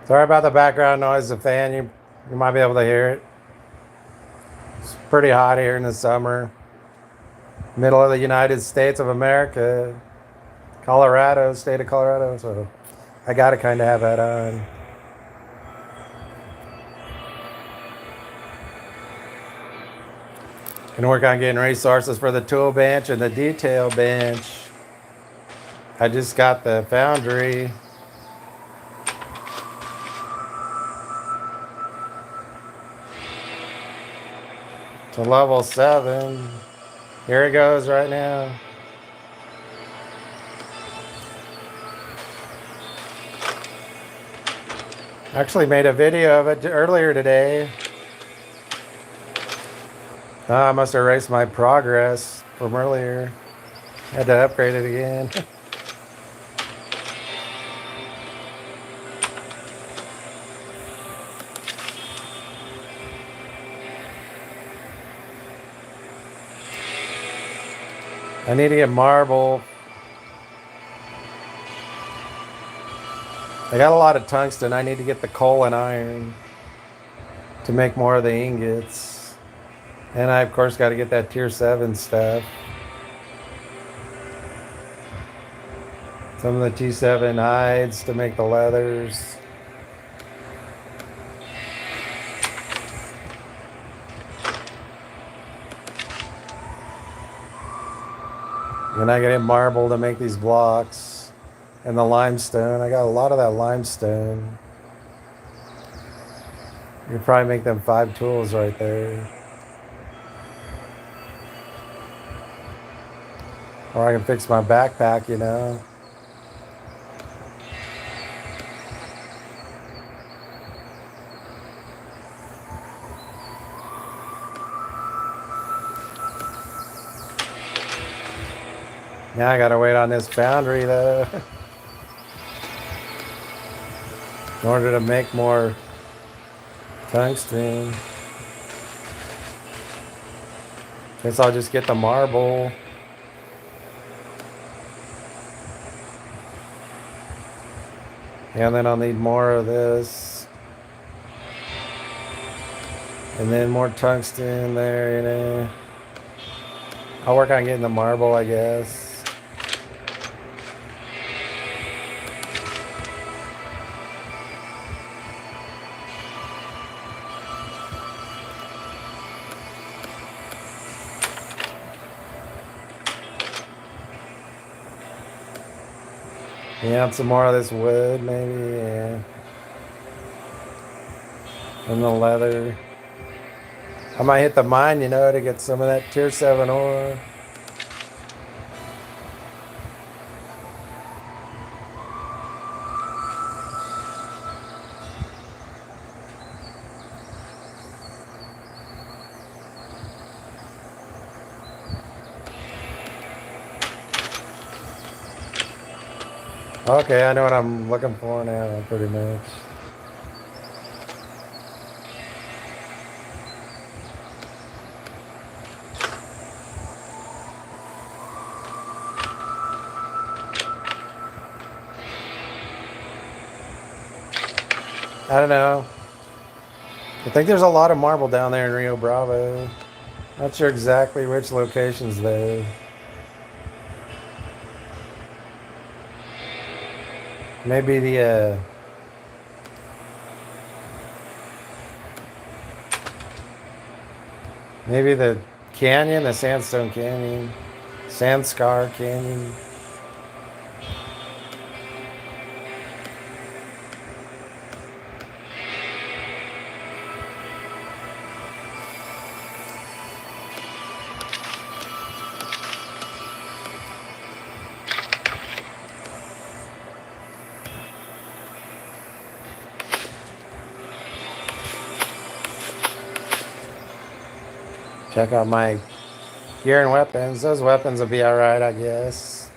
Sorry about the background noise, the fan. You might be able to hear it. It's pretty hot here in the summer. Middle of the United States of America, Colorado, state of Colorado. So I got to kind of have that on. Gonna work on getting resources for the tool bench and the detail bench. I just got the foundry. To level 7. Here it goes right now. Actually made a video of it earlier today. I must have erased my progress from earlier. Had to upgrade it again. I need to get marble. I got a lot of tungsten. I need to get the coal and iron to make more of the ingots. And I, of course, got to get that tier 7 stuff. Some of the T7 hides to make the leathers. And I get marble to make these blocks. And the limestone. I got a lot of that limestone. You could probably make them 5 tools right there. Or I can fix my backpack, you know. Now I gotta wait on this foundry though. In order to make more tungsten. Guess I'll just get the marble. And then I'll need more of this. And then more tungsten there, you know. I'll work on getting the marble, I guess. Yeah, some more of this wood, maybe, yeah. And the leather. I might hit the mine, you know, to get some of that tier 7 ore. Okay, I know what I'm looking for now, pretty much. I don't know. I think there's a lot of marble down there in Rio Bravo. Not sure exactly which locations though. Maybe maybe the canyon, the Sandstone Canyon, Sandscar Canyon. Check out my gear and weapons. Those weapons will be alright, I guess.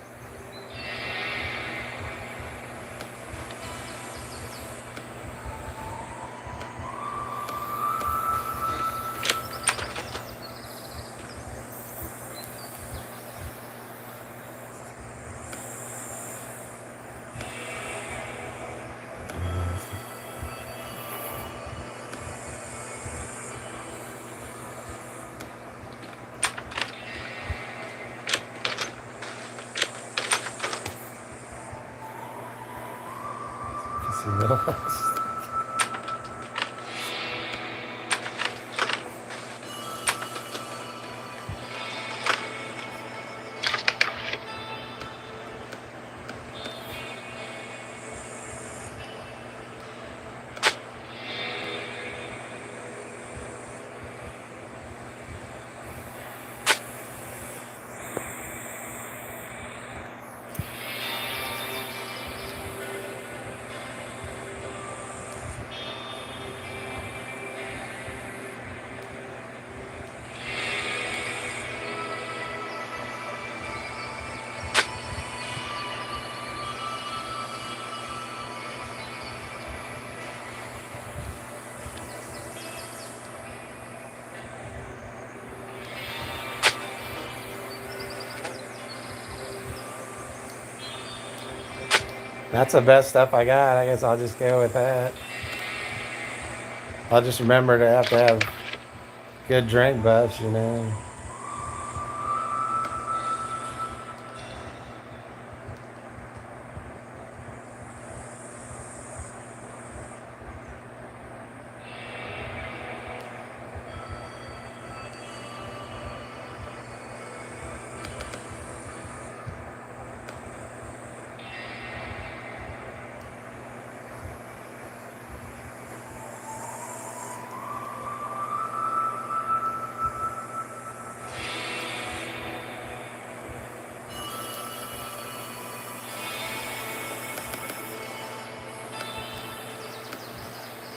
see, Middle West. That's the best stuff I got. I guess I'll just go with that. I'll just remember to have good drink buffs, you know.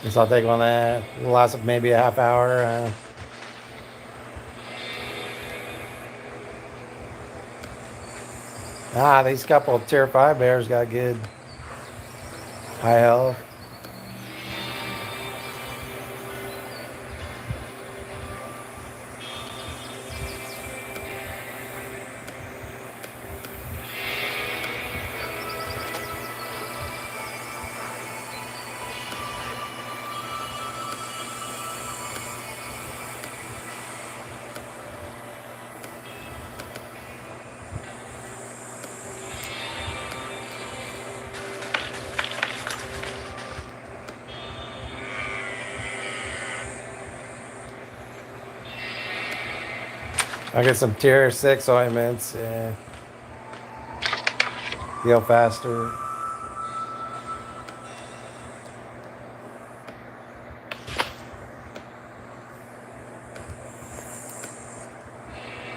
Guess I'll take one of that. It'll last maybe a half hour. These couple of tier 5 bears got good high health. I'll get some tier 6 ointments. Yeah. Heal faster.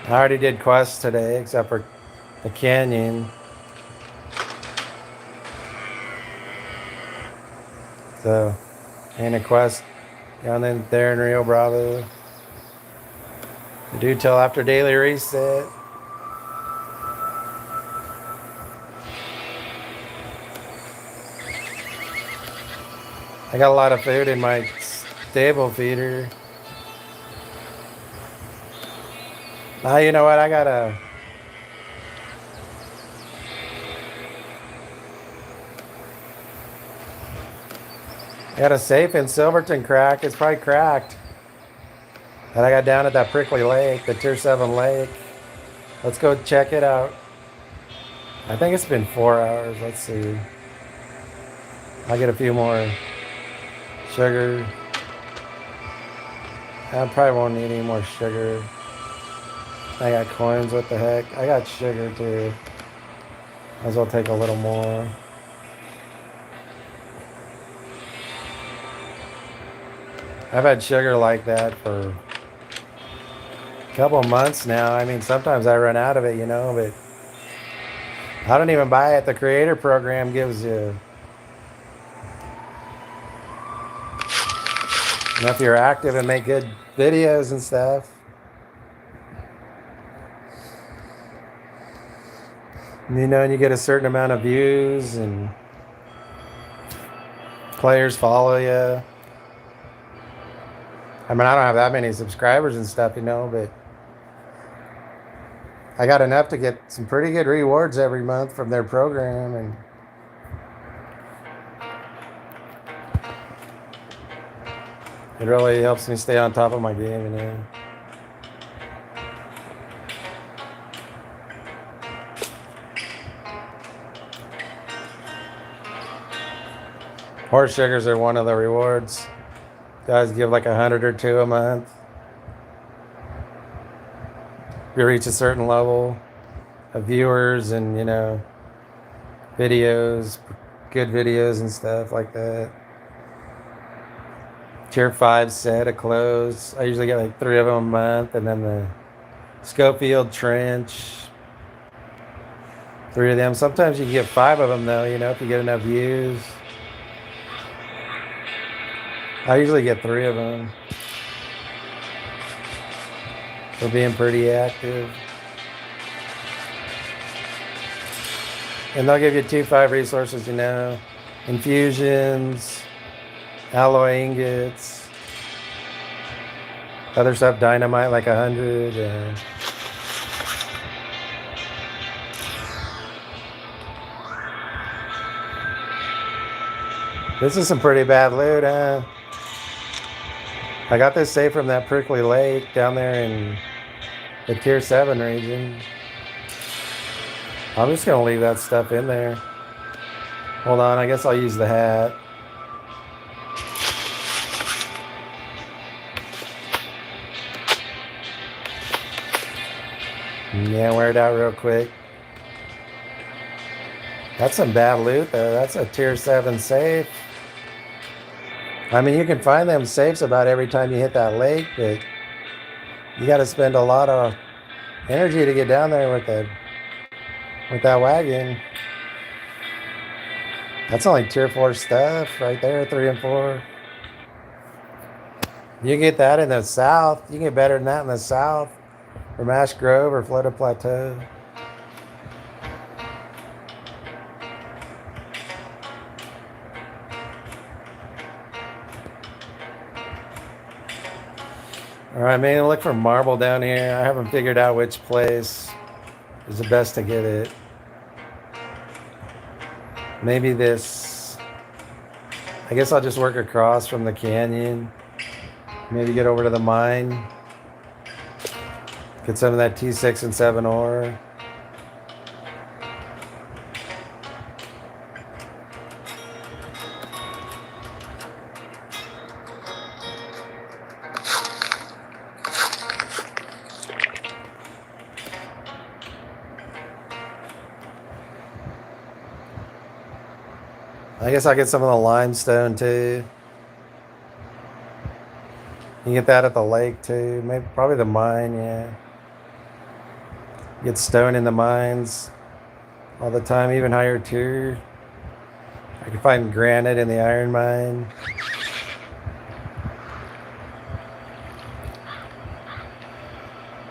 I already did quests today, except for the canyon. So, and a quest down there in Rio Bravo. Do till after daily reset. I got a lot of food in my stable feeder. Now you know what? I got a safe in Silverton crack. It's probably cracked. That I got down at that prickly lake, the tier 7 lake. Let's go check it out. I think it's been 4 hours. Let's see. I'll get a few more sugar. I probably won't need any more sugar. I got coins. What the heck? I got sugar too. Might as well take a little more. I've had sugar like that for a couple of months now. I mean, sometimes I run out of it, you know, but I don't even buy it. The creator program gives you. And if you're active and make good videos and stuff. You know, and you get a certain amount of views and players follow you. I mean, I don't have that many subscribers and stuff, you know, but I got enough to get some pretty good rewards every month from their program. And it really helps me stay on top of my game, you know. Horse sugars are one of the rewards. Guys give like 100 or two a month. If you reach a certain level of viewers and, videos, good videos and stuff like that. Tier 5 set of clothes. I usually get like 3 of them a month. And then the Schofield Trench. 3 of them. Sometimes you can get 5 of them though, if you get enough views. I usually get 3 of them. For being pretty active. And they'll give you 2-5 resources, infusions, alloy ingots, other stuff, dynamite like 100. This is some pretty bad loot, huh? I got this safe from that prickly lake down there in the tier 7 region. I'm just gonna leave that stuff in there. Hold on, I guess I'll use the hat. Yeah, wear it out real quick. That's some bad loot though. That's a tier 7 safe. I mean, you can find them safes about every time you hit that lake, but you got to spend a lot of energy to get down there with that wagon. That's only tier 4 stuff right there, 3 and 4. You can get that in the south. You can get better than that in the south, or Ash Grove or Flooded Plateau. All right, man, look for marble down here. I haven't figured out which place is the best to get it. Maybe this. I guess I'll just work across from the canyon. Maybe get over to the mine. Get some of that T6 and 7 ore. I guess I'll get some of the limestone too. You can get that at the lake too. Maybe probably the mine, yeah. Get stone in the mines all the time, even higher tier. I can find granite in the iron mine.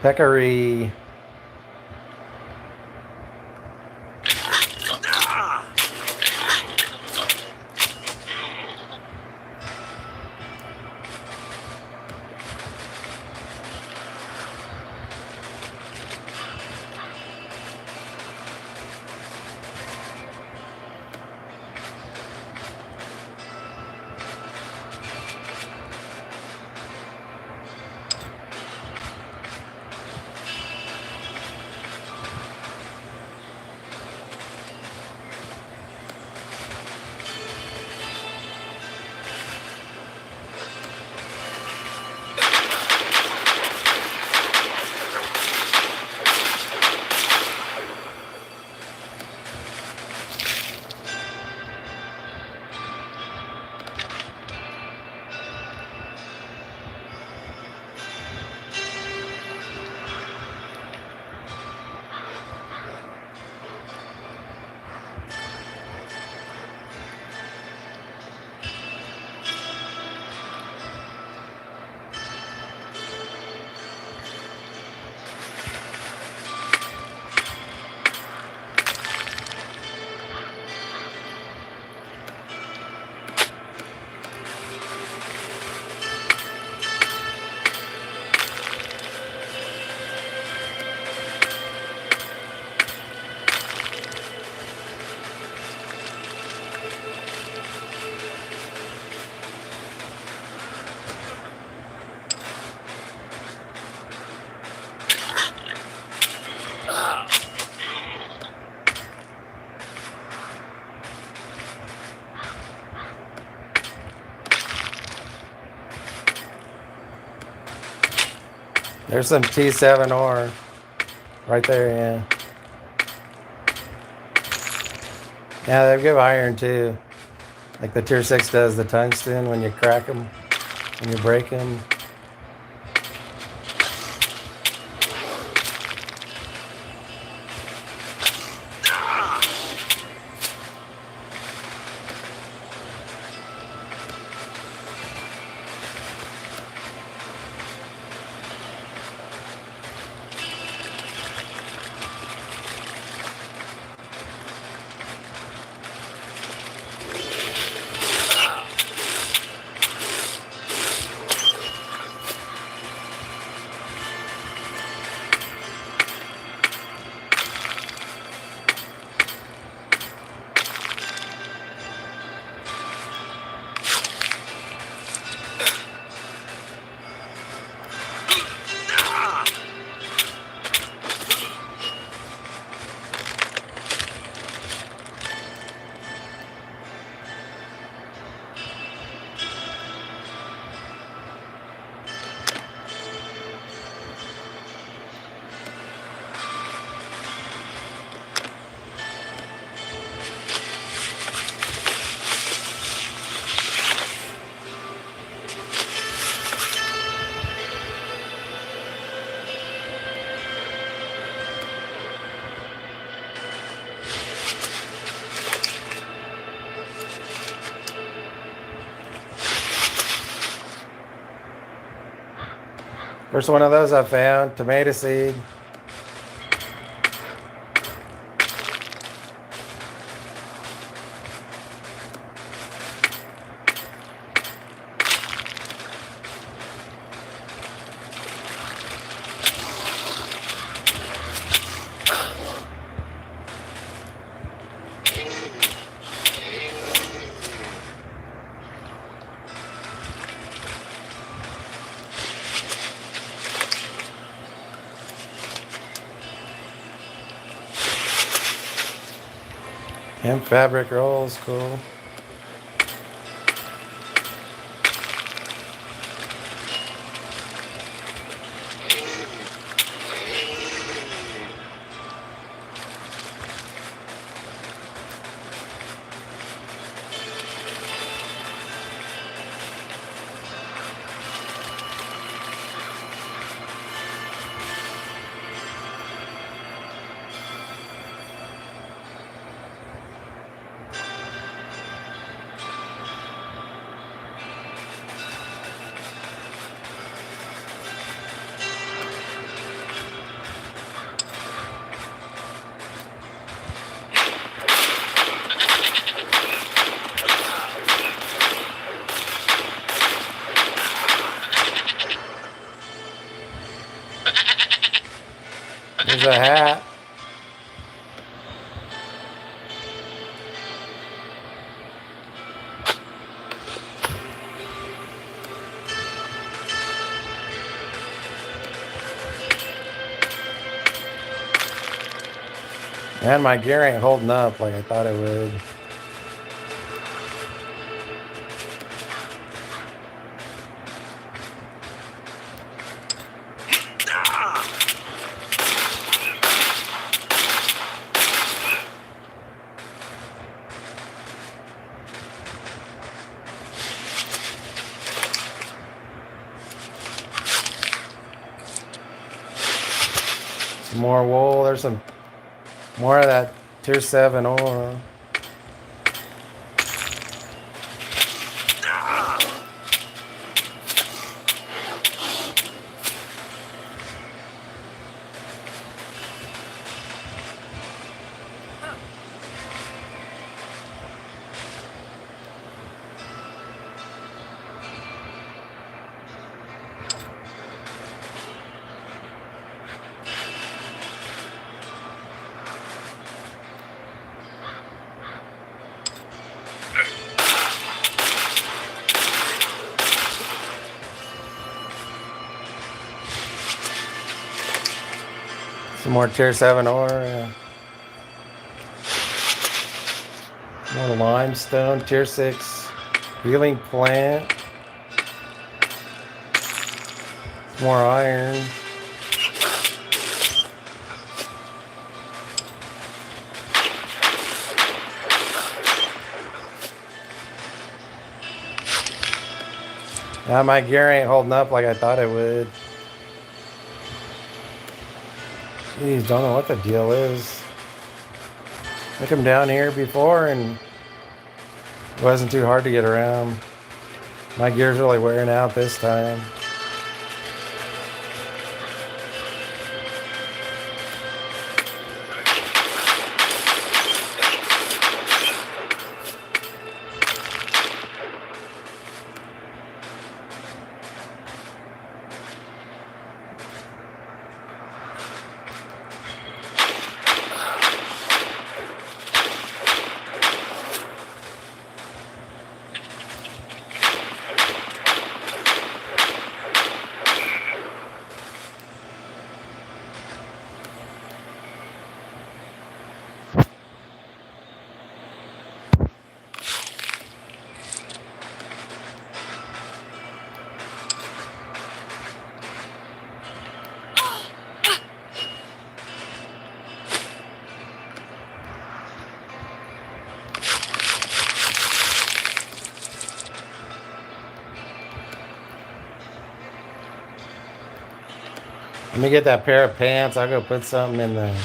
Peccary. There's some T7 ore right there, yeah. Yeah, they give iron too. Like the tier 6 does the tungsten when you crack them, when you break them. First one of those I found, tomato seed. Hemp fabric rolls, cool. There's a hat. Man, my gear ain't holding up like I thought it would. Some more wool. There's some more of that tier 7 ore. Some more tier 7 ore. More limestone, tier 6 healing plant. More iron. Now my gear ain't holding up like I thought it would. Jeez, don't know what the deal is. I come down here before and it wasn't too hard to get around. My gear's really wearing out this time. Let me get that pair of pants. I'll go put something in the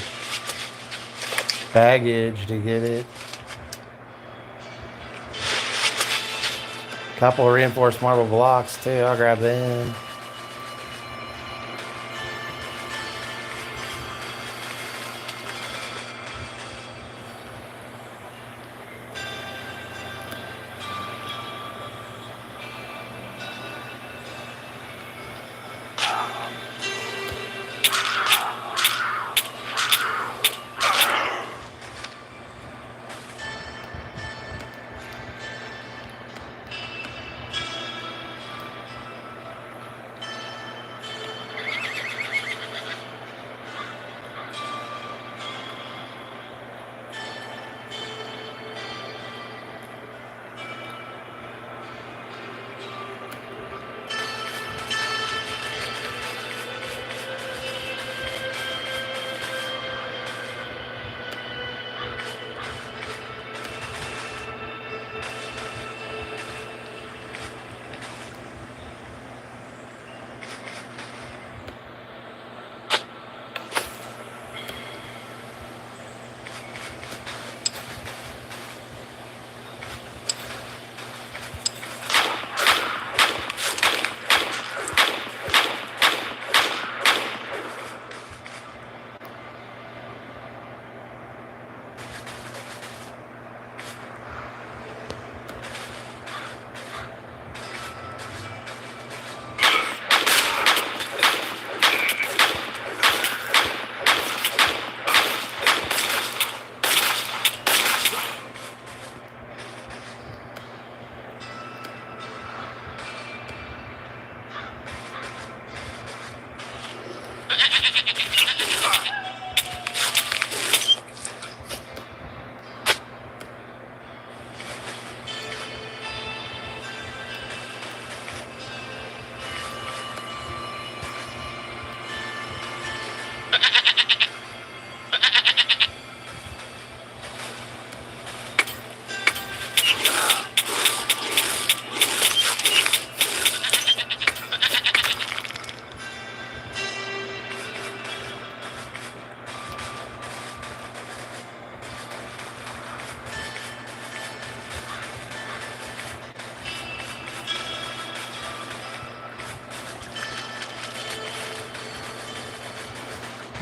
baggage to get it. Couple of reinforced marble blocks too. I'll grab them.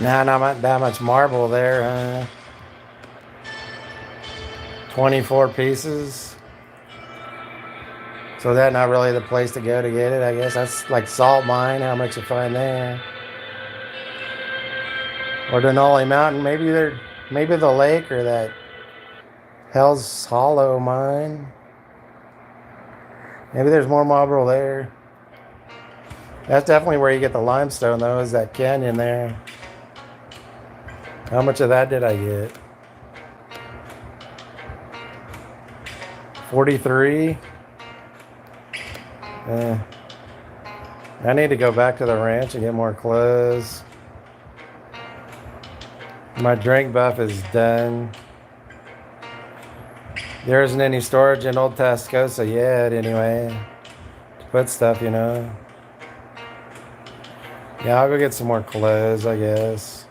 Nah, not that much marble there, 24 pieces. So that's not really the place to go to get it, I guess. That's like salt mine, how much you find there. Or Denali Mountain, maybe the lake or that Hell's Hollow mine. Maybe there's more marble there. That's definitely where you get the limestone though, is that canyon there. How much of that did I get? 43. I need to go back to the ranch and get more clothes. My drink buff is done. There isn't any storage in Old Tascosa yet, anyway. To put stuff, you know. Yeah, I'll go get some more clothes, I guess.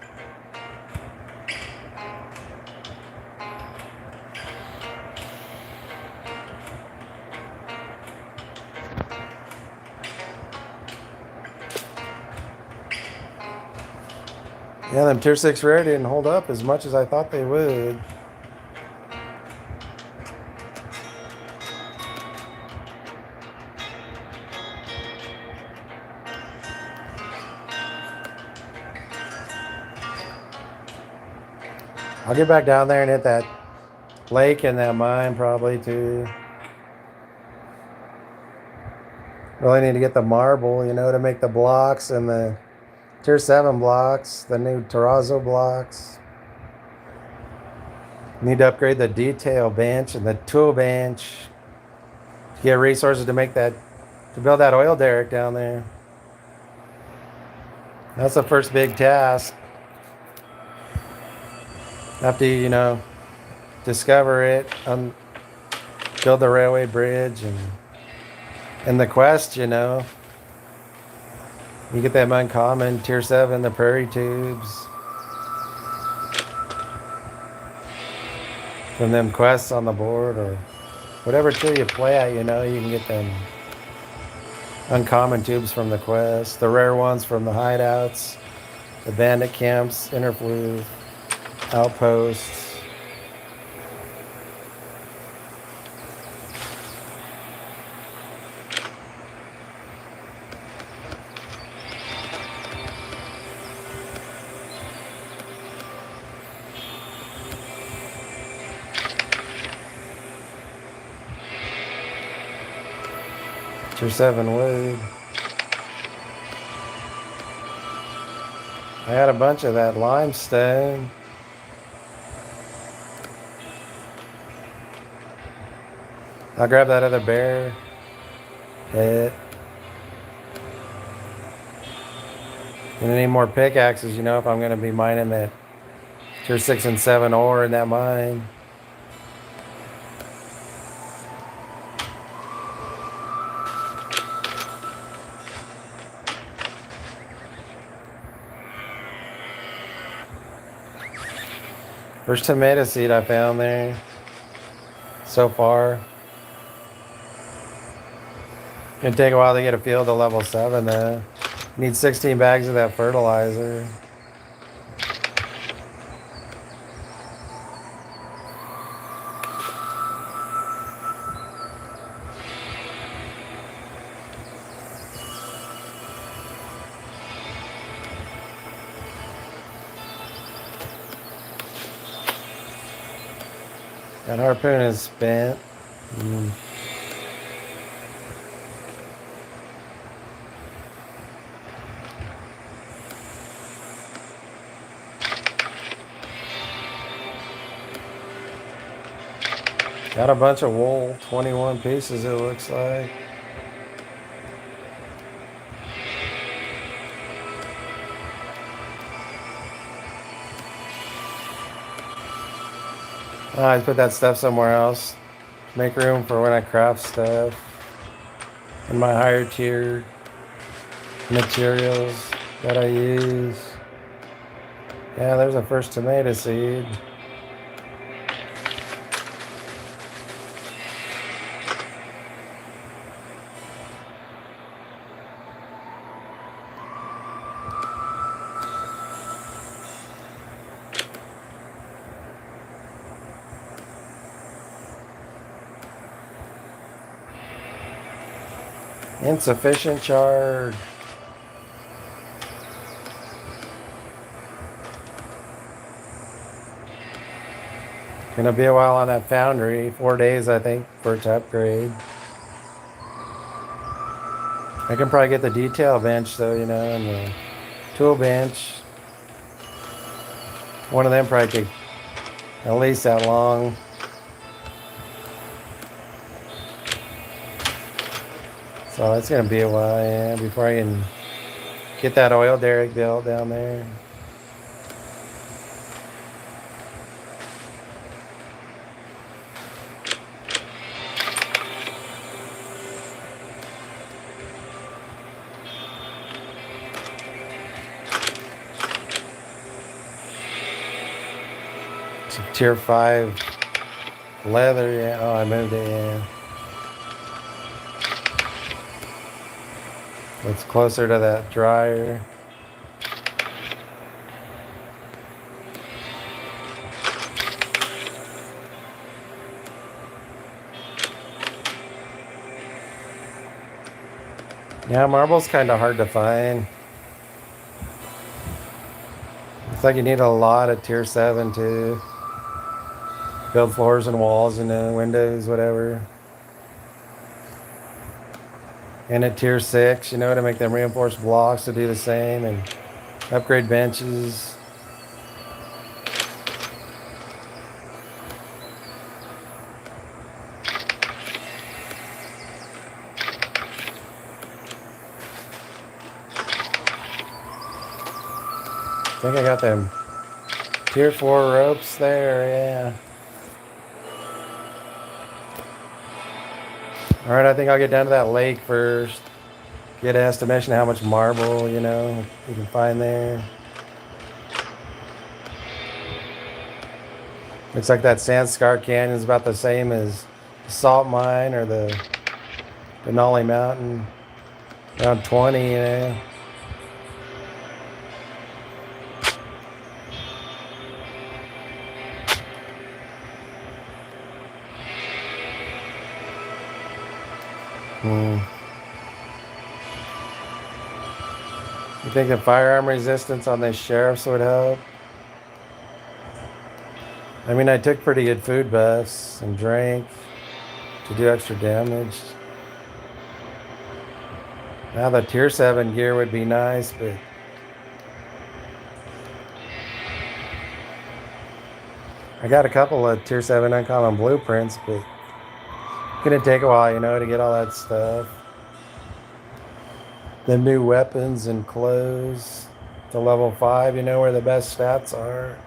Yeah, them tier 6 rare didn't hold up as much as I thought they would. I'll get back down there and hit that lake and that mine probably too. Really need to get the marble, you know, to make the blocks and the tier 7 blocks, the new terrazzo blocks. Need to upgrade the detail bench and the tool bench. Get resources to make that, to build that oil derrick down there. That's the first big task. After you know, discover it, build the railway bridge, and the quest, you know. You get them uncommon, tier 7, the prairie tubes. From them quests on the board or whatever tier you play at, you know, you can get them uncommon tubes from the quest. The rare ones from the hideouts, the bandit camps, interflue, outposts. Tier 7 wood. I had a bunch of that limestone. I'll grab that other bear head. Gonna need more pickaxes, you know, if I'm gonna be mining that tier 6 and 7 ore in that mine. First tomato seed I found there so far. Gonna take a while to get a field to level 7 though. Need 16 bags of that fertilizer. That harpoon is spent. Got a bunch of wool, 21 pieces it looks like. I put that stuff somewhere else. Make room for when I craft stuff. And my higher tier materials that I use. Yeah, there's a first tomato seed. Insufficient charge. Gonna be a while on that foundry. 4 days, I think, for it to upgrade. I can probably get the detail bench, though, you know, and the tool bench. One of them probably take at least that long. So it's gonna be a while, yeah, before I can get that oil derrick built down there. Tier 5 leather, yeah. Oh, I moved it, yeah. It's closer to that dryer. Yeah, marble's kind of hard to find. It's like you need a lot of tier 7 to build floors and walls and windows, whatever. And at tier 6, you know, to make them reinforced blocks to do the same and upgrade benches. I think I got them tier 4 ropes there, yeah. All right, I think I'll get down to that lake first. Get an estimation of how much marble, you know, you can find there. Looks like that Sandscar Canyon is about the same as the Salt Mine or the Denali Mountain. Around 20, you know. You think the firearm resistance on the sheriffs would help? I mean, I took pretty good food buffs and drank to do extra damage. Now the tier 7 gear would be nice, but I got a couple of tier 7 uncommon blueprints, but it's gonna take a while, you know, to get all that stuff. The new weapons and clothes to level 5, you know where the best stats are.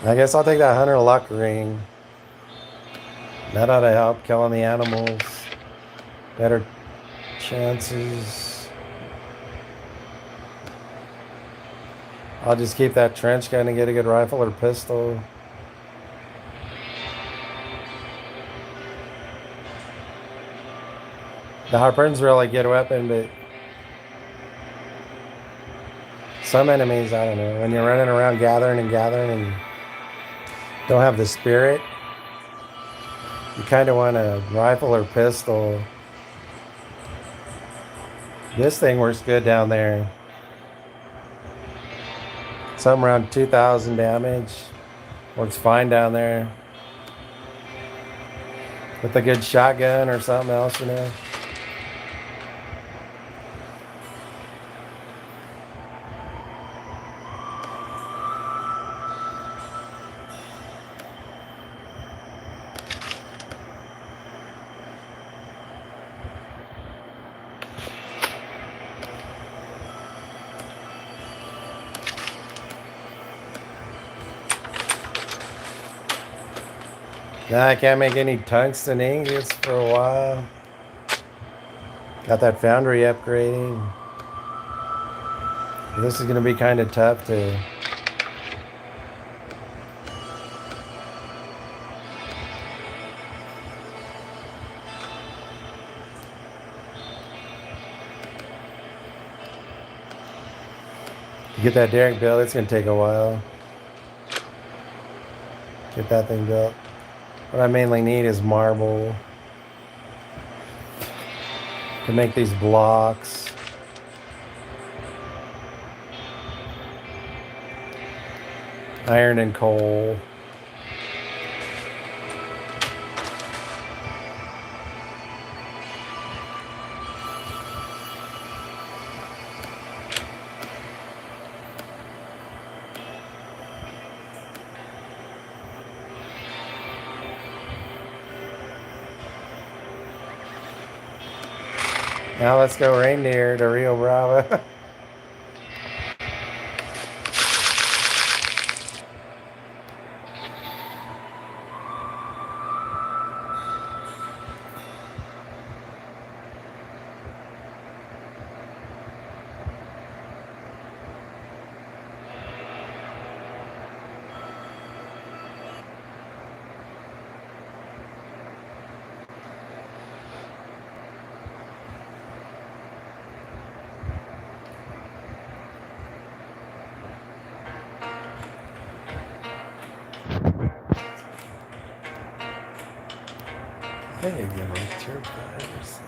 I guess I'll take that hunter luck ring. That ought to help killing the animals. Better chances. I'll just keep that trench gun and get a good rifle or pistol. The harpoon's a really good weapon, but some enemies, I don't know, when you're running around gathering and don't have the spirit, you kind of want a rifle or pistol. This thing works good down there. Something around 2,000 damage. Works fine down there. With a good shotgun or something else, you know. Nah, I can't make any tungsten ingots for a while. Got that foundry upgrading. This is going to be kind of tough to... get that Derrick built, it's going to take a while. Get that thing built. What I mainly need is marble to make these blocks. Iron and coal. Now let's go reindeer to Rio Bravo. There you go, turbines.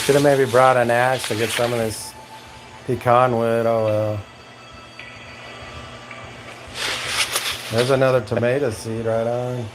Should have maybe brought an axe to get some of this pecan wood. Oh well. There's another tomato seed right on.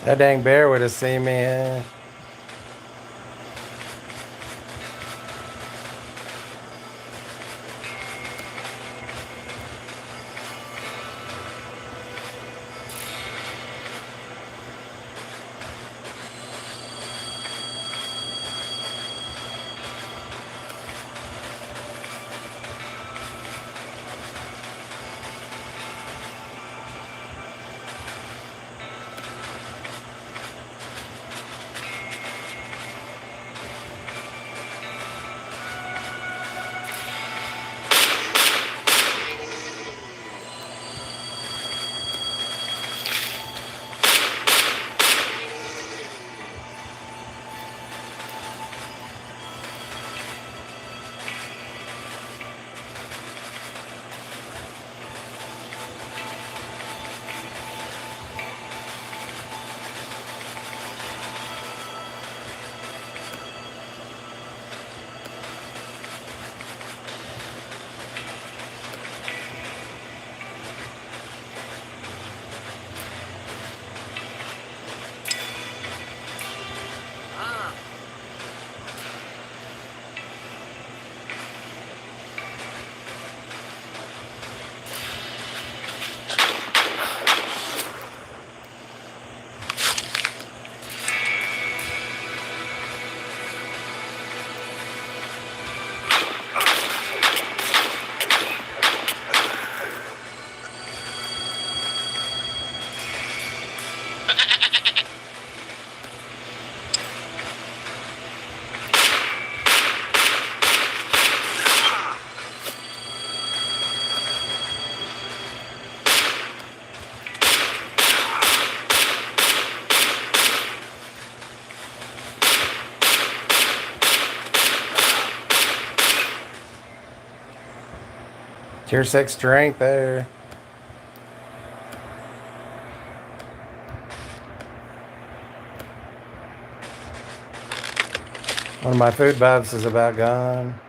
That dang bear would have seen me. Tier 6 strength there. One of my food buffs is about gone.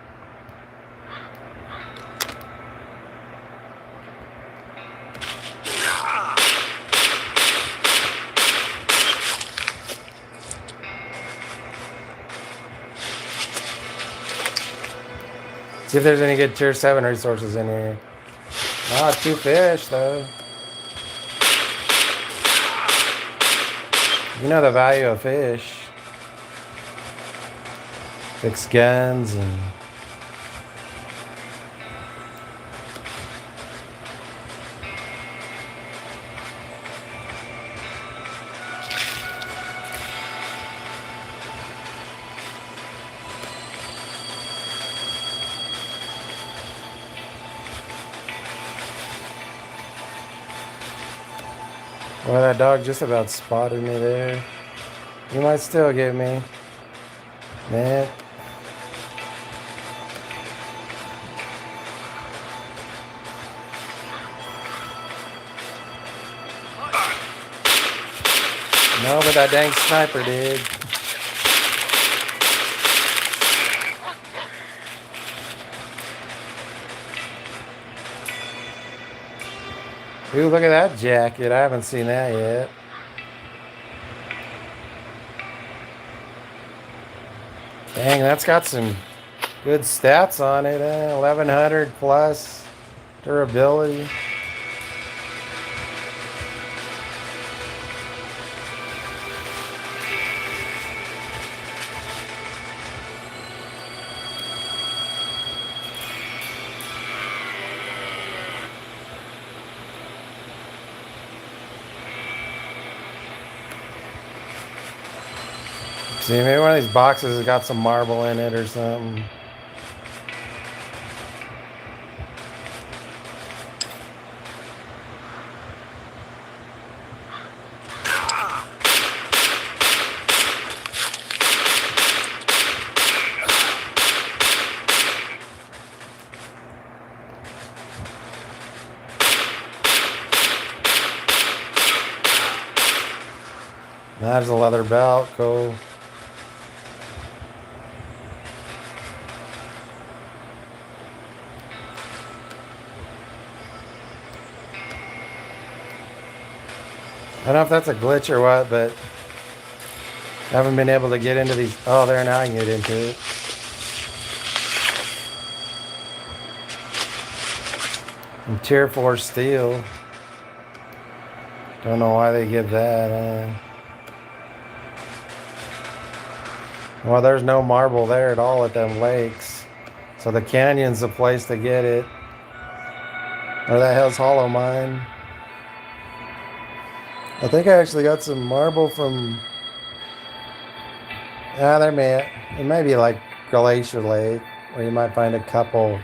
See if there's any good tier 7 resources in here. Ah, 2 fish though. You know the value of fish. Fix guns and well, that dog just about spotted me there. You might still get me. Man. No, but that dang sniper did. Ooh, look at that jacket. I haven't seen that yet. Dang, that's got some good stats on it. 1100 plus durability. See, maybe one of these boxes has got some marble in it or something. There's a leather belt, cool. I don't know if that's a glitch or what, but I haven't been able to get into these. Oh, there, now I can get into it. And tier 4 steel. Don't know why they give that. Well, there's no marble there at all at them lakes. So the canyon's the place to get it. Or that hell's Hollow Mine. I think I actually got some marble from... it may be like Glacier Lake, where you might find a couple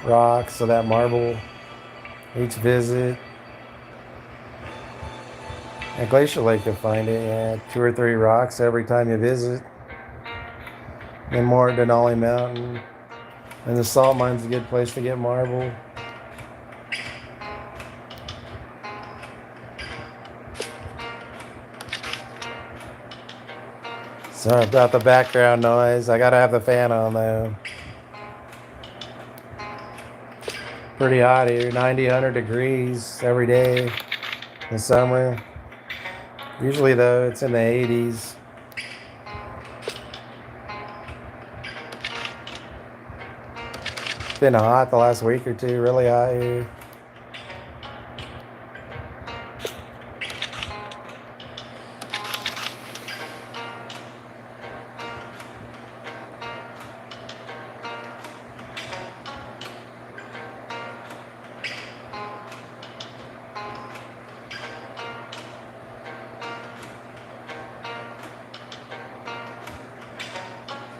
rocks of that marble each visit. At Glacier Lake you'll find it, yeah, 2 or 3 rocks every time you visit. And more at Denali Mountain. And the salt mine's a good place to get marble. Sorry about the background noise. I gotta have the fan on though. Pretty hot here, 90, 100 degrees every day in summer. Usually though, it's in the 80s. It's been hot the last week or two, really hot here.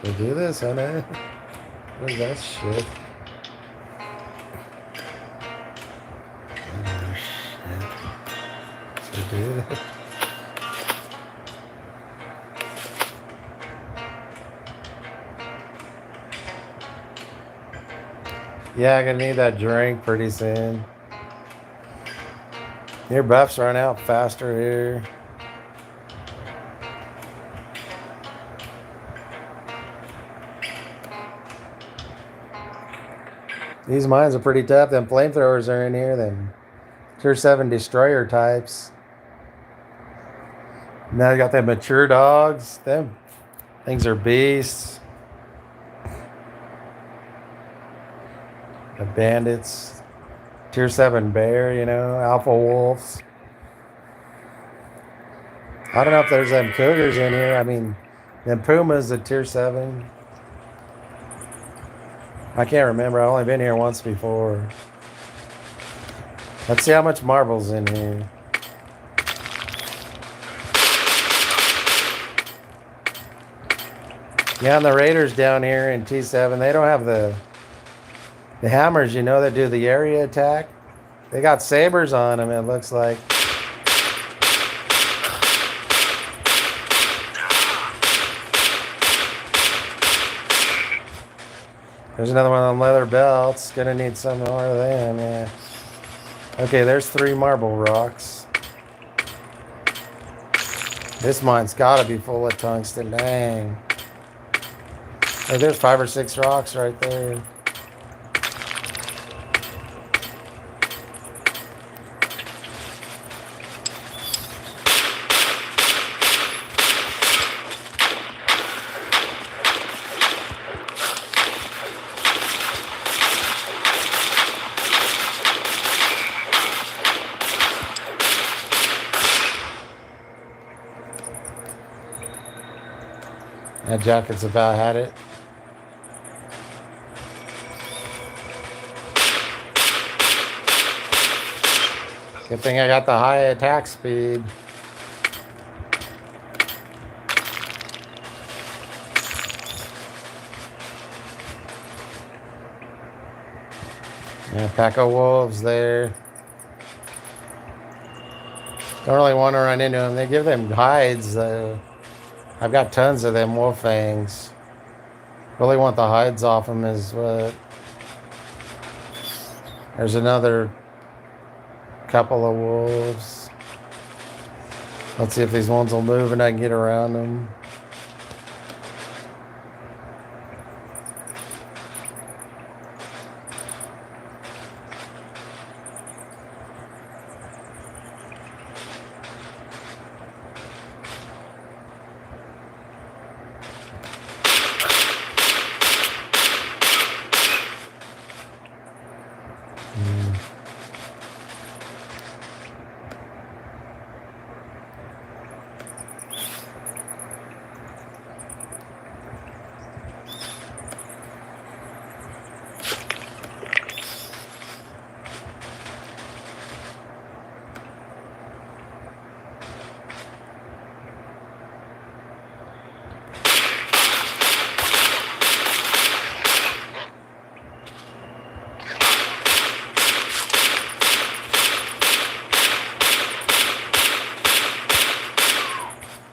We do this, I know. What is that shit? Oh shit. We do this. Yeah, I'm gonna need that drink pretty soon. Your buffs run out faster here. These mines are pretty tough. Them flamethrowers are in here. Them Tier 7 destroyer types. Now you got them mature dogs. Them things are beasts. The bandits. Tier 7 bear, you know, alpha wolves. I don't know if there's them cougars in here. I mean, them pumas at Tier 7. I can't remember. I've only been here once before. Let's see how much marble's in here. Yeah, and the raiders down here in T7, they don't have the hammers, you know, that do the area attack. They got sabers on them, it looks like. There's another one on leather belts. Gonna need some more of them, yeah. Okay, there's 3 marble rocks. This mine's gotta be full of tungsten, dang. Hey, there's 5 or 6 rocks right there. That jacket's about had it. Good thing I got the high attack speed. Yeah, pack of wolves there. Don't really want to run into them. They give them hides. I've got tons of them wolf fangs. Really want the hides off them is what. There's another couple of wolves. Let's see if these ones will move and I can get around them.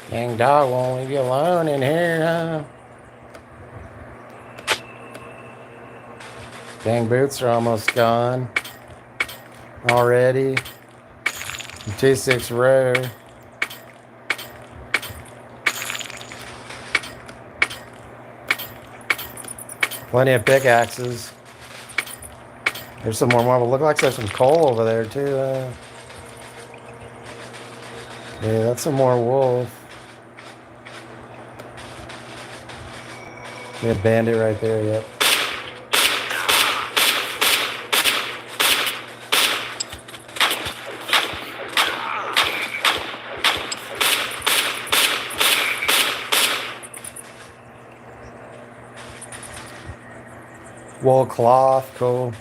Dang dog won't leave you alone in here, huh? Dang boots are almost gone already. T6 rare. Plenty of pickaxes. There's some more marble. Look like there's some coal over there too. Yeah, that's some more wolf. We have bandit right there, yep. Wool cloth, cool.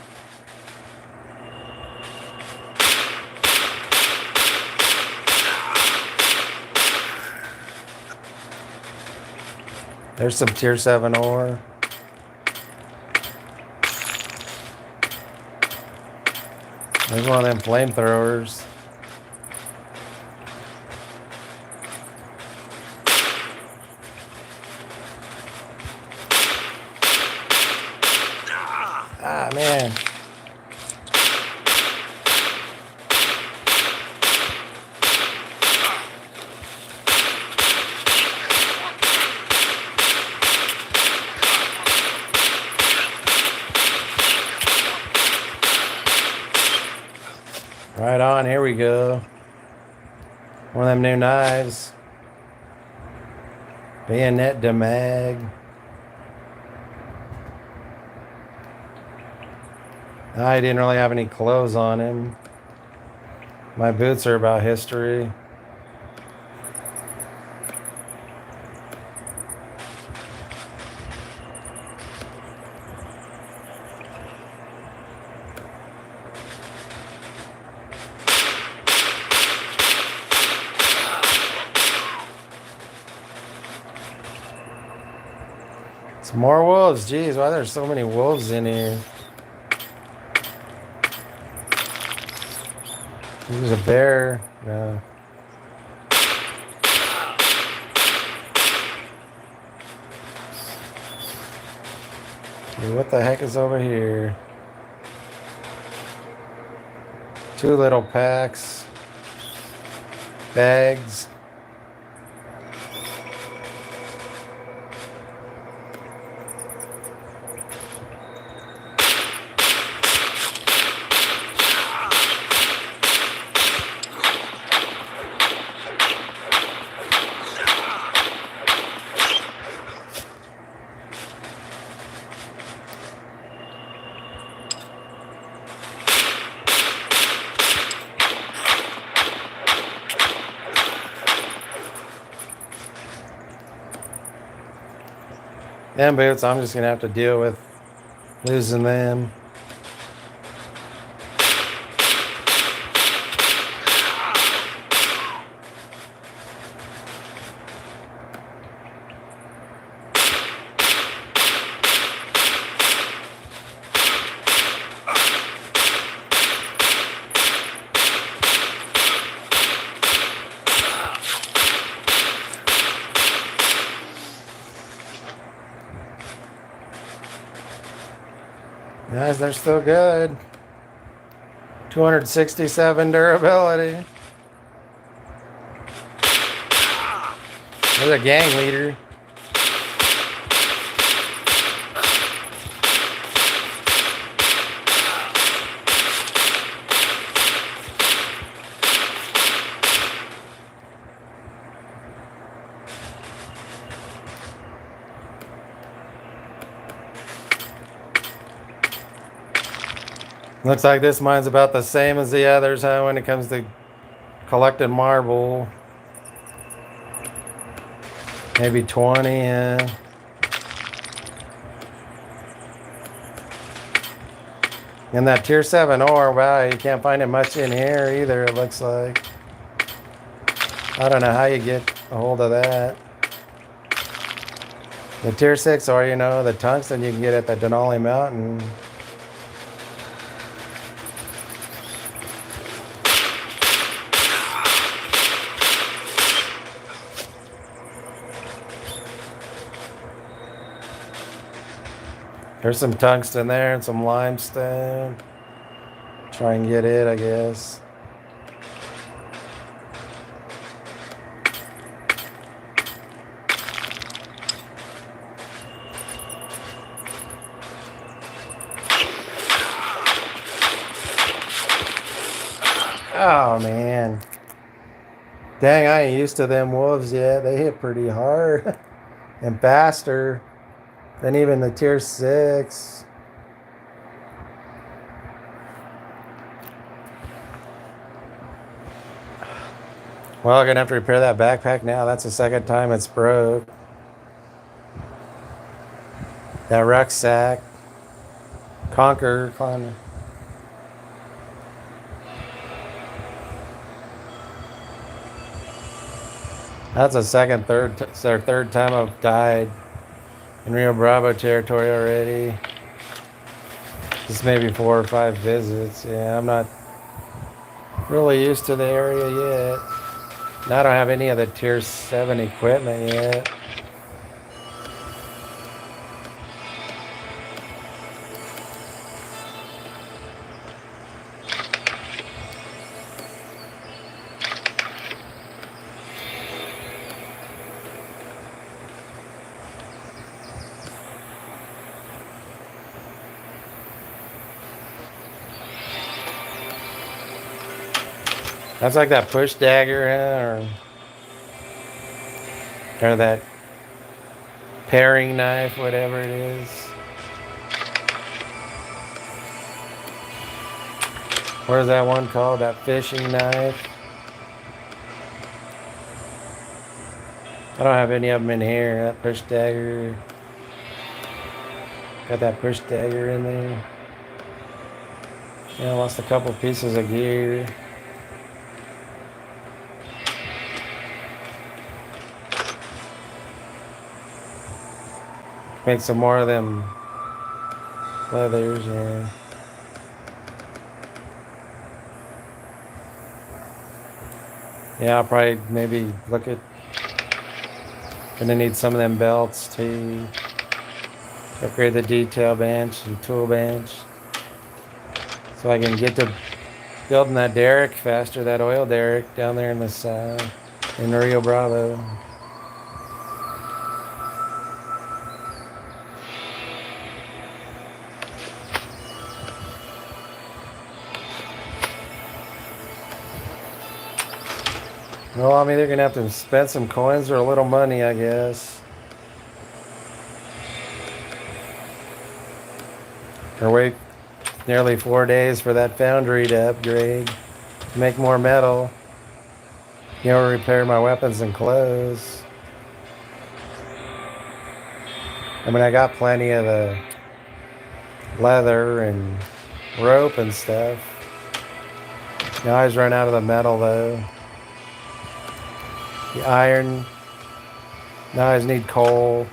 There's some tier 7 ore. There's one of them flamethrowers. Ah, man. Right on, here we go. One of them new knives. Bayonet de mag. I didn't really have any clothes on him. My boots are about history. Some more wolves. Jeez, why there's so many wolves in here? There's a bear. No. Okay, what the heck is over here? 2 little packs. Bags. Them boots, I'm just gonna have to deal with losing them. Guys, they're still good. 267 durability. There's a gang leader. Looks like this mine's about the same as the others, huh, when it comes to collecting marble. Maybe 20, yeah. And that tier 7 ore, wow, you can't find it much in here either, it looks like. I don't know how you get a hold of that. The tier 6 ore, you know, the tungsten you can get at the Denali Mountain. There's some tungsten there and some limestone. Try and get it, I guess. Oh, man. Dang, I ain't used to them wolves yet. They hit pretty hard and faster than even the tier 6. Well, I'm gonna have to repair that backpack now. That's the second time it's broke. That rucksack. Conquer. That's the third time I've died in Rio Bravo territory already. Just maybe 4 or 5 visits. Yeah, I'm not really used to the area yet. And I don't have any of the tier 7 equipment yet. That's like that push dagger, or that paring knife, whatever it is. What is that one called? That fishing knife? I don't have any of them in here. That push dagger. Got that push dagger in there. Yeah, I lost a couple pieces of gear. Make some more of them leathers, yeah. Yeah, I'll probably maybe look at. Gonna need some of them belts too. Upgrade the detail bench and tool bench. So I can get to building that derrick faster, that oil derrick down there in this in Rio Bravo. Well, I'm either gonna have to spend some coins or a little money, I guess. Or wait nearly 4 days for that foundry to upgrade, to make more metal. You know, repair my weapons and clothes. I mean, I got plenty of the leather and rope and stuff. Now I always run out of the metal though. The iron. Now I just need coal.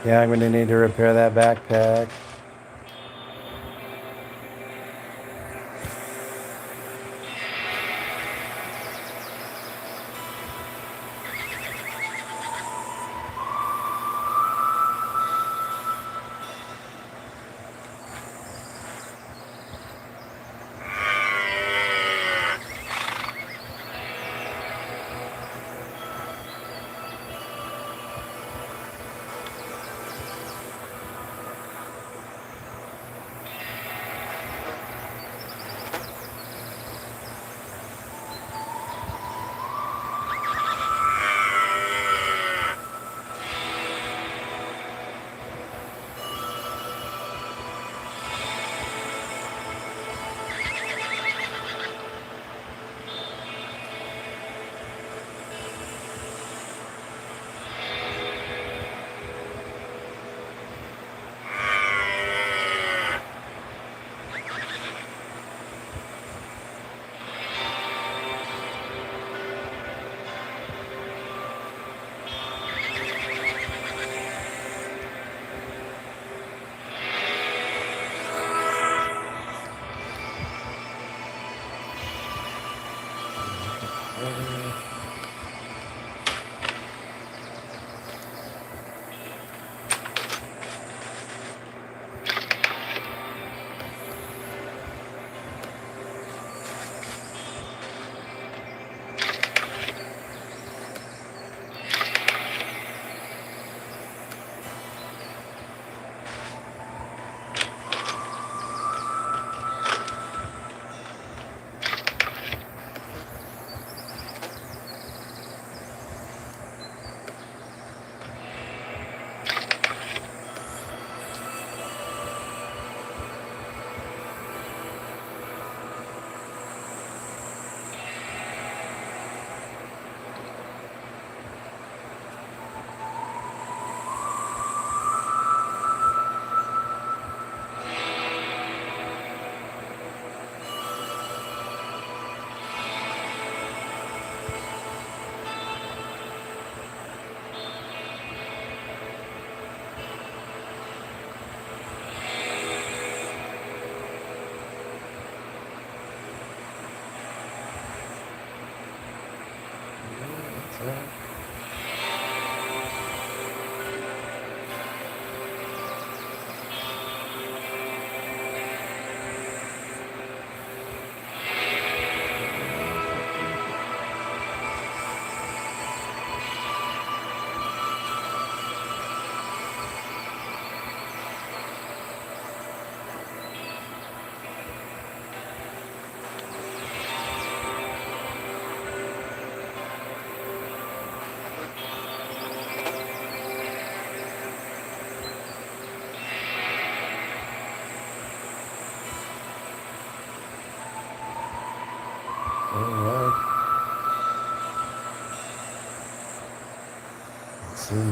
Yeah, I'm going to need to repair that backpack.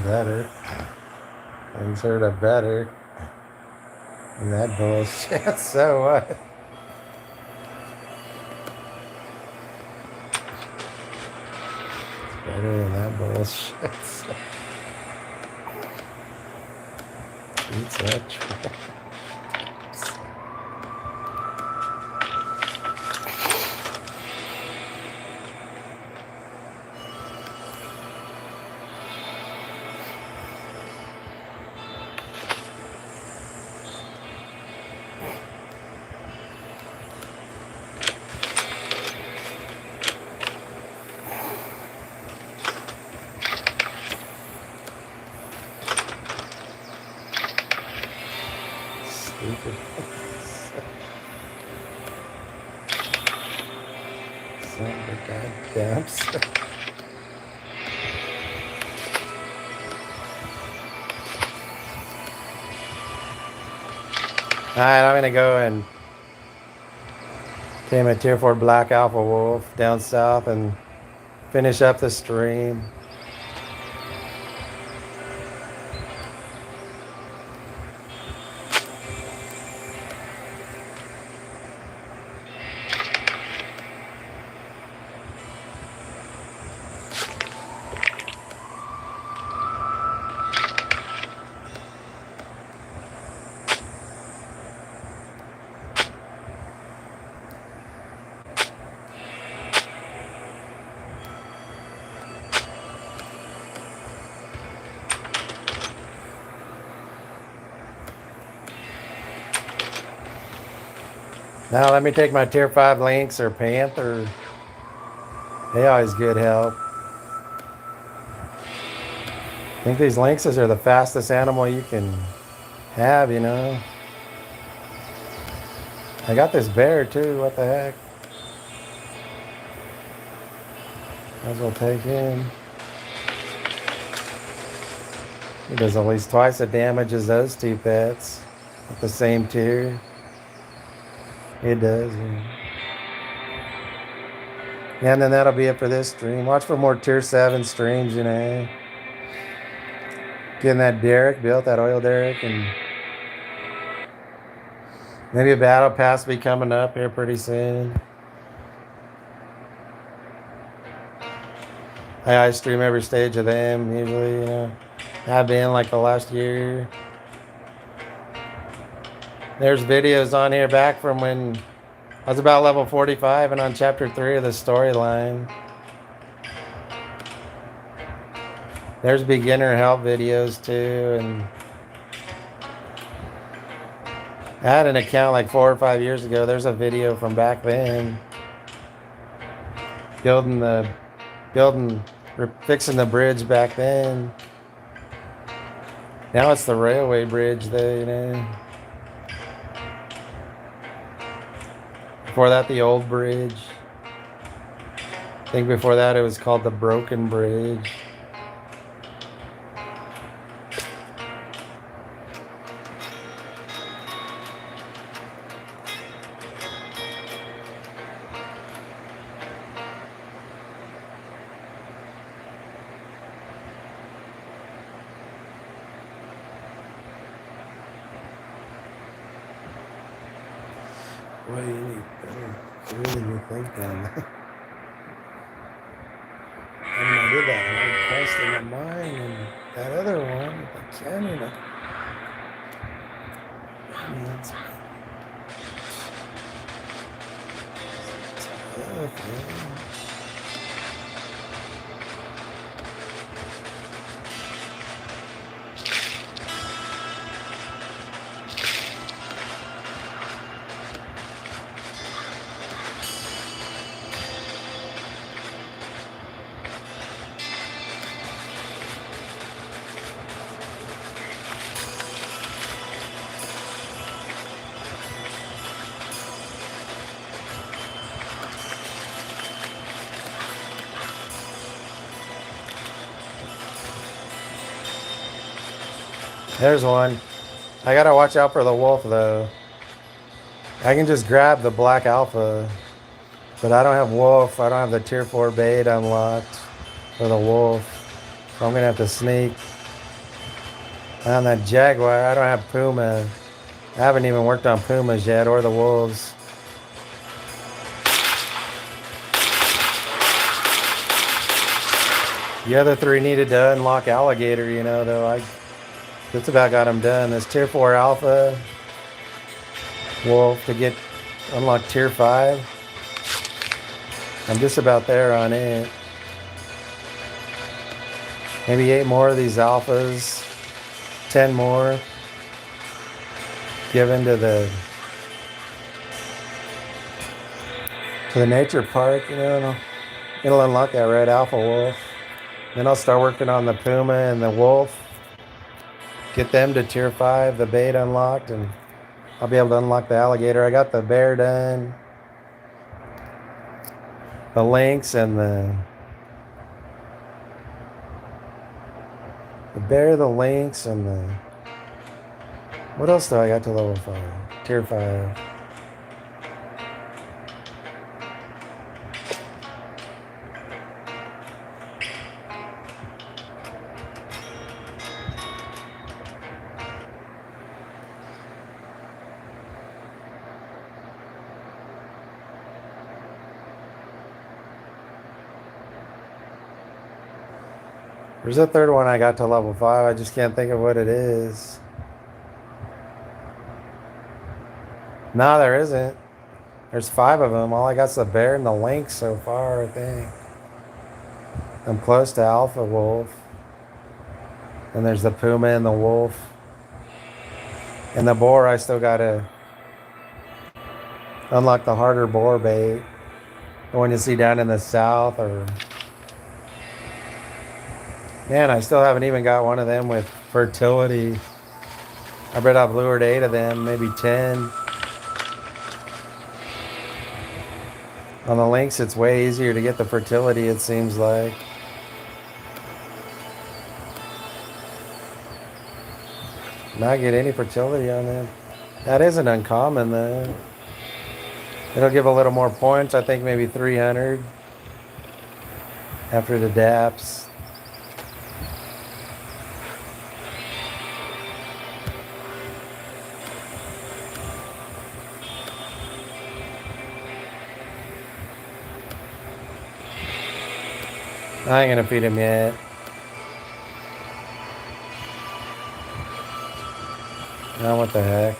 better. Things heard of better than that bullshit. So what? It's better than that bullshit. Eats that trash. Stupid. Son of a goddamn. Alright, I'm gonna go and tame a tier 4 black alpha wolf down south and finish up the stream. Now let me take my tier 5 lynx or panther. They always good help. I think these lynxes are the fastest animal you can have, you know. I got this bear too, what the heck. Might as well take him. He does at least twice the damage as those two pets at the same tier. It does, yeah. And then that'll be it for this stream. Watch for more tier 7 streams, you know. Getting that Derrick built, that Oil Derrick, and maybe a battle pass will be coming up here pretty soon. I stream every stage of them usually, you know. I've been like the last year. There's videos on here back from when I was about level 45 and on chapter 3 of the storyline. There's beginner help videos too, and I had an account like 4 or 5 years ago. There's a video from back then. Fixing the bridge back then. Now it's the railway bridge though, you know. Before that, the old bridge. I think before that it was called the broken bridge. What do you need? What do you think down there? I mean, I did that one question of mine and that other one with the canyon. I mean, it's tough, man. There's one. I gotta watch out for the wolf though. I can just grab the black alpha, but I don't have wolf. I don't have the tier 4 bait unlocked for the wolf. So I'm gonna have to sneak. On that Jaguar, I don't have Puma. I haven't even worked on Pumas yet or the Wolves. The other three needed to unlock Alligator, you know, though. I just about got them done. This Tier 4 Alpha Wolf to get unlock Tier 5. I'm just about there on it. Maybe 8 more of these alphas. 10 more. Given to the nature park, you know. It'll unlock that red alpha wolf. Then I'll start working on the Puma and the wolf. Get them to Tier 5, the bait unlocked, and I'll be able to unlock the alligator. I got the bear done. The lynx and the bear, the lynx, and the... What else do I got to level 5? Tier 5. There's a third one I got to level 5. I just can't think of what it is. No, there isn't. There's 5 of them. All I got's the bear and the lynx so far, I think. I'm close to alpha wolf. And there's the Puma and the wolf. And the boar, I still gotta unlock the harder boar bait. The one you see down in the south, or... Man, I still haven't even got one of them with fertility. I bet I've lured 8 of them, maybe 10. On the lynx, it's way easier to get the fertility, it seems like. Not get any fertility on them. That isn't uncommon, though. It'll give a little more points. I think maybe 300 after the daps. I ain't gonna feed him yet. Oh, what the heck.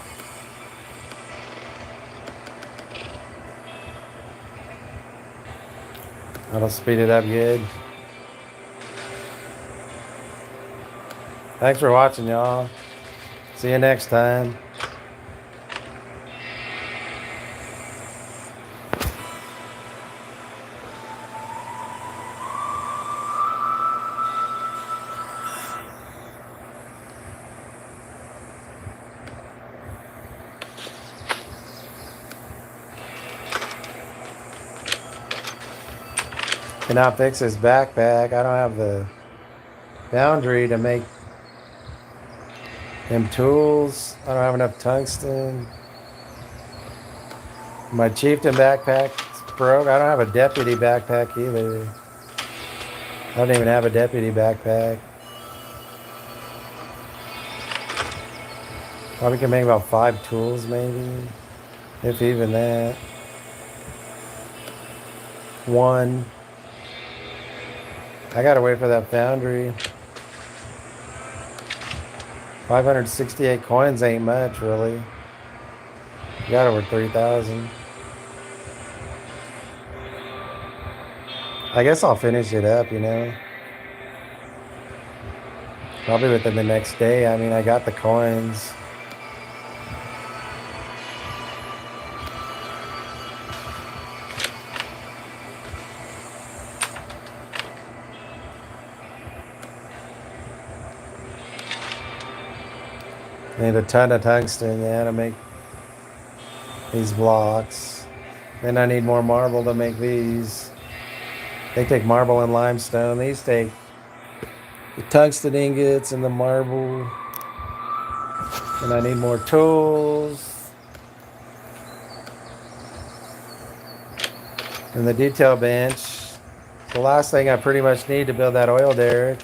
That'll speed it up good. Thanks for watching, y'all. See you next time. Cannot fix his backpack. I don't have the boundary to make him tools. I don't have enough tungsten. My chieftain backpack's broke. I don't have a deputy backpack either. I don't even have a deputy backpack. Probably can make about 5 tools maybe. If even that. 1. I gotta wait for that foundry. 568 coins ain't much, really. Got over 3,000. I guess I'll finish it up, you know. Probably within the next day. I mean, I got the coins. Need a ton of tungsten, yeah, to make these blocks. Then I need more marble to make these. They take marble and limestone. These take the tungsten ingots and the marble. And I need more tools. And the detail bench. The last thing I pretty much need to build that oil derrick.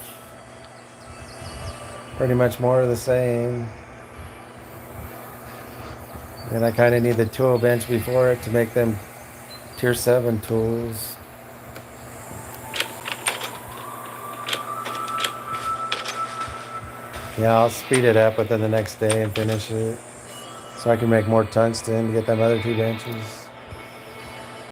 pretty much more of the same. And I kind of need the tool bench before it to make them tier 7 tools. Yeah, I'll speed it up within the next day and finish it so I can make more tungsten to get them other 2 benches.